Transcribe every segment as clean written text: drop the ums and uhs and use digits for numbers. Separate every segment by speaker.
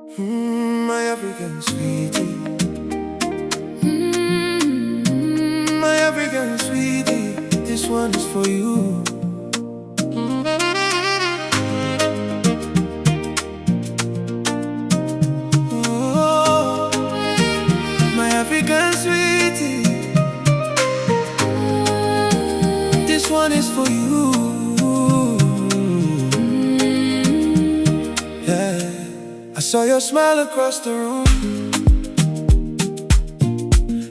Speaker 1: My African sweetie. My African sweetie. This one is for you. Oh, my African sweetie. This one is for you. Yeah. I saw your smile across the room,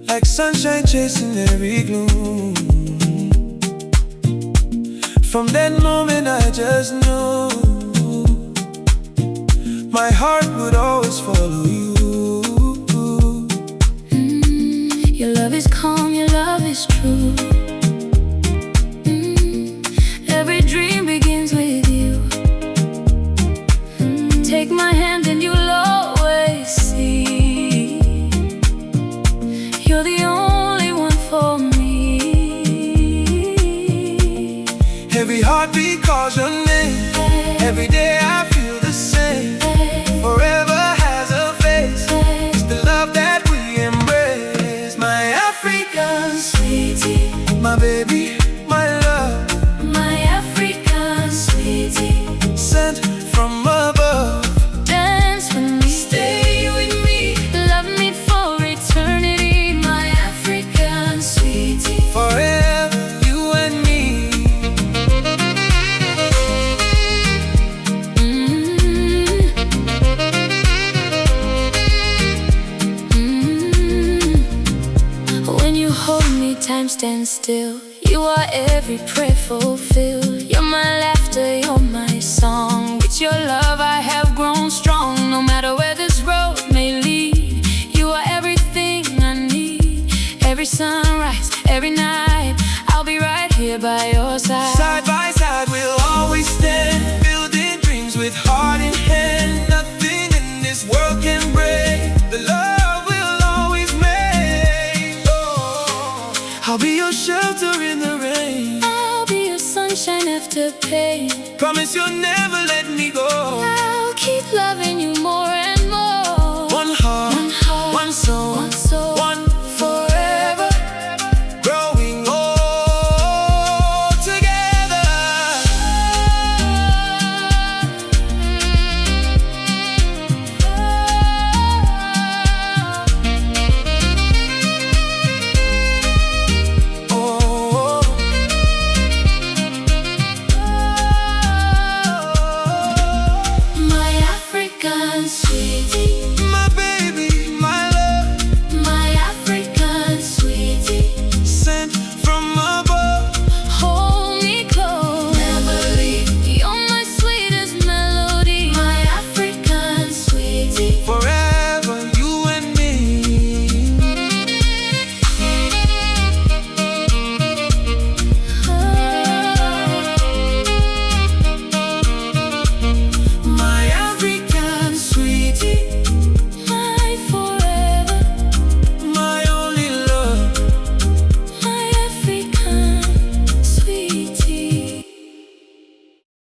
Speaker 1: like sunshine chasing every gloom. From that moment I just knew my heart would always follow you.
Speaker 2: Your love is calm, your love is true. Every dream begins with you. Take my hand and you'll always see you're the only one for me.
Speaker 1: Every heartbeat calls your name. Every day I feel the same. Forever has a face. It's the love that we embrace. My African
Speaker 2: Sweetie,
Speaker 1: my baby, my love,
Speaker 2: my African sweetie,
Speaker 1: sent from above.
Speaker 2: dance with me, stay with me, love me for eternity. My African sweetie,
Speaker 1: Forever, you and me.
Speaker 2: When you hold me, time stands still. You are every prayer fulfilled. You're my laughter, you're my song. With your love I have grown strong. No matter where this road may lead, you are everything I need. Every sunrise, every night, I'll be right here by your side.
Speaker 1: Side by side we'll always stand, building dreams with heart in hand. Nothing in this world can break the love we'll always make. Oh, I'll be your shelter in the rain.
Speaker 2: I'll be your sunshine after pain.
Speaker 1: Promise you'll never let me go.
Speaker 2: I'll keep loving you more and more.
Speaker 1: One heart, one soul,
Speaker 2: one soul,
Speaker 1: one forever, growing old together. Oh,
Speaker 2: My African sweetie.